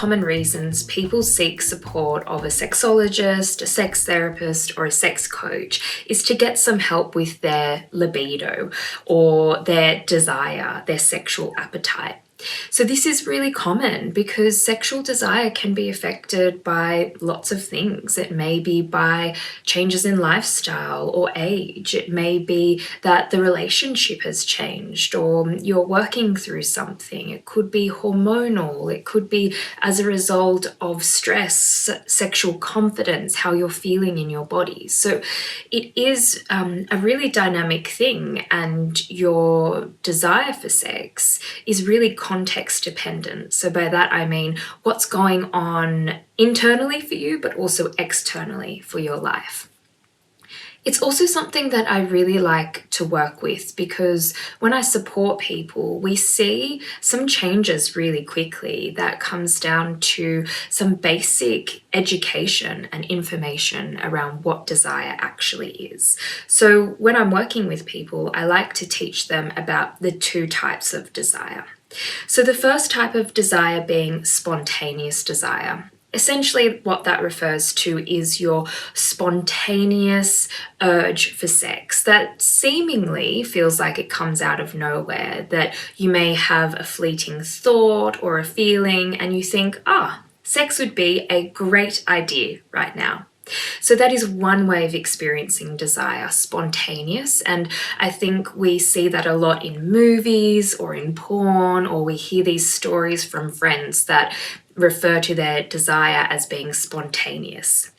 common reasons people seek support of a sexologist, a sex therapist, or a sex coach is to get some help with their libido or their desire, their sexual appetite. So this is really common because sexual desire can be affected by lots of things. It may be by changes in lifestyle or age. It may be that the relationship has changed or you're working through something. It could be hormonal. It could be as a result of stress, sexual confidence, how you're feeling in your body. So it is a really dynamic thing, and your desire for sex is really context dependent. So by that I mean what's going on internally for you, but also externally for your life. It's also something that I really like to work with because when I support people, we see some changes really quickly. That comes down to some basic education and information around what desire actually is. So when I'm working with people, I like to teach them about the two types of desire. So the first type of desire being spontaneous desire. Essentially, what that refers to is your spontaneous urge for sex that seemingly feels like it comes out of nowhere, that you may have a fleeting thought or a feeling and you think, sex would be a great idea right now. So that is one way of experiencing desire, spontaneous, and I think we see that a lot in movies or in porn, or we hear these stories from friends that refer to their desire as being spontaneous.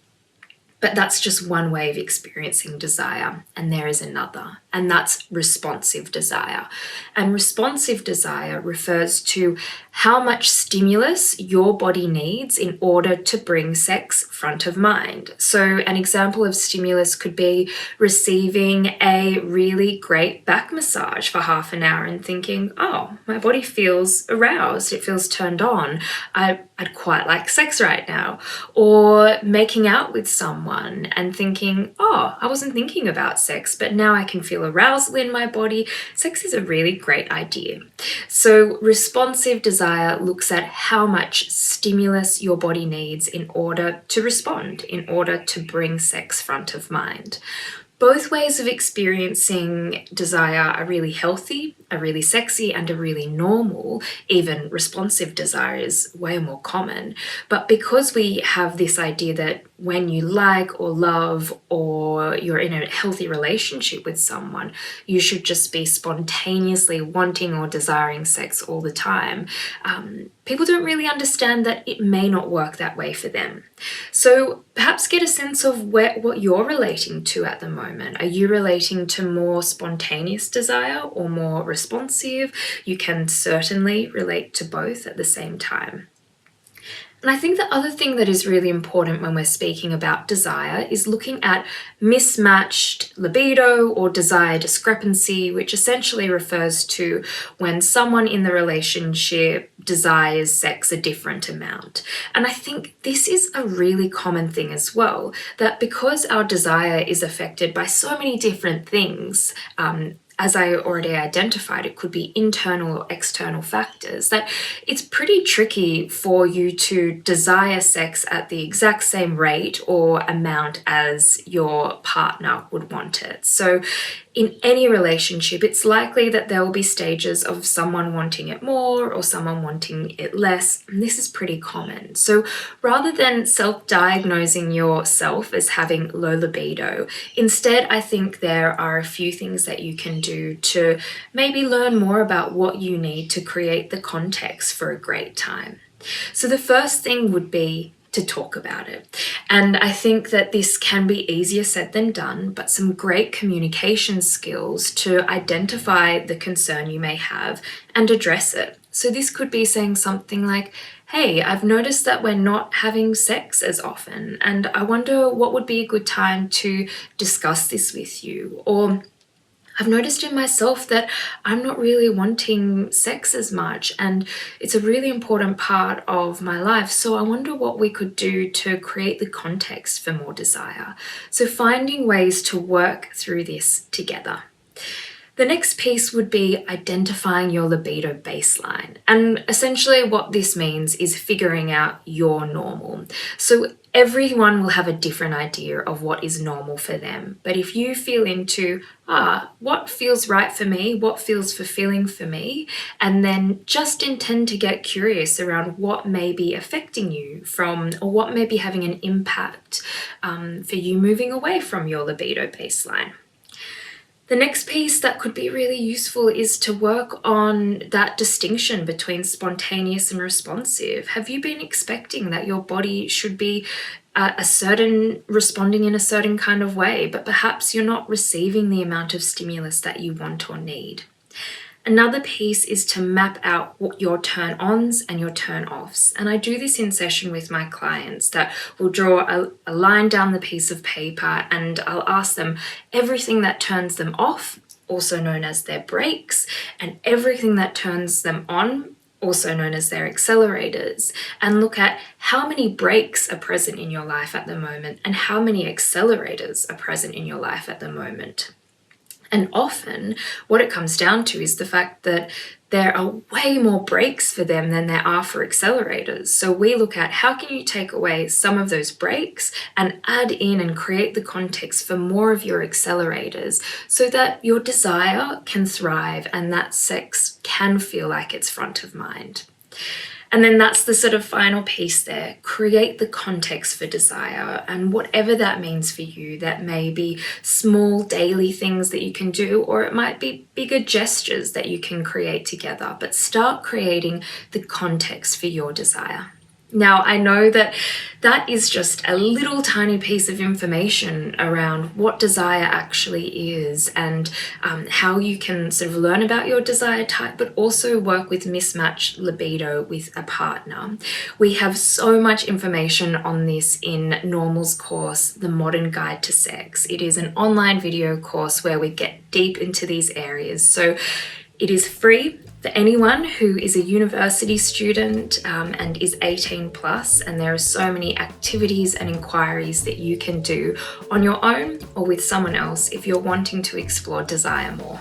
But that's just one way of experiencing desire, and there is another, and that's responsive desire. And responsive desire refers to how much stimulus your body needs in order to bring sex front of mind. So an example of stimulus could be receiving a really great back massage for half an hour and thinking, my body feels aroused, it feels turned on, I'd quite like sex right now. Or making out with someone and thinking, I wasn't thinking about sex, but now I can feel arousal in my body. Sex is a really great idea. So responsive desire looks at how much stimulus your body needs in order to respond, in order to bring sex front of mind. Both ways of experiencing desire are really healthy, are really sexy, and are really normal. Even responsive desire is way more common. But because we have this idea that when you like or love or you're in a healthy relationship with someone, you should just be spontaneously wanting or desiring sex all the time, people don't really understand that it may not work that way for them. So perhaps get a sense of what you're relating to at the moment. Are you relating to more spontaneous desire or more responsive? You can certainly relate to both at the same time. And I think the other thing that is really important when we're speaking about desire is looking at mismatched libido or desire discrepancy, which essentially refers to when someone in the relationship desires sex a different amount. And I think this is a really common thing as well, that because our desire is affected by so many different things, as I already identified, it could be internal or external factors, that it's pretty tricky for you to desire sex at the exact same rate or amount as your partner would want it. So in any relationship, it's likely that there will be stages of someone wanting it more or someone wanting it less. And this is pretty common. So rather than self-diagnosing yourself as having low libido, instead, I think there are a few things that you can do to maybe learn more about what you need to create the context for a great time. So the first thing would be to talk about it. And I think that this can be easier said than done, but some great communication skills to identify the concern you may have and address it. So this could be saying something like, hey, I've noticed that we're not having sex as often, and I wonder what would be a good time to discuss this with you. Or I've noticed in myself that I'm not really wanting sex as much, and it's a really important part of my life. So I wonder what we could do to create the context for more desire. So finding ways to work through this together. The next piece would be identifying your libido baseline. And essentially what this means is figuring out your normal. So everyone will have a different idea of what is normal for them. But if you feel into, what feels right for me, what feels fulfilling for me, and then just intend to get curious around what may be affecting you or what may be having an impact for you moving away from your libido baseline. The next piece that could be really useful is to work on that distinction between spontaneous and responsive. Have you been expecting that your body should be responding in a certain kind of way, but perhaps you're not receiving the amount of stimulus that you want or need? Another piece is to map out what your turn-ons and your turn-offs. And I do this in session with my clients that will draw a line down the piece of paper, and I'll ask them everything that turns them off, also known as their brakes, and everything that turns them on, also known as their accelerators, and look at how many brakes are present in your life at the moment and how many accelerators are present in your life at the moment. And often what it comes down to is the fact that there are way more brakes for them than there are for accelerators. So we look at how can you take away some of those brakes and add in and create the context for more of your accelerators so that your desire can thrive and that sex can feel like it's front of mind. And then that's the sort of final piece there. Create the context for desire, and whatever that means for you, that may be small daily things that you can do, or it might be bigger gestures that you can create together, but start creating the context for your desire. Now, I know that that is just a little tiny piece of information around what desire actually is and how you can sort of learn about your desire type, but also work with mismatch libido with a partner. We have so much information on this in Normal's course, The Modern Guide to Sex. It is an online video course where we get deep into these areas. So it is free for anyone who is a university student and is 18 plus, and there are so many activities and inquiries that you can do on your own or with someone else if you're wanting to explore desire more.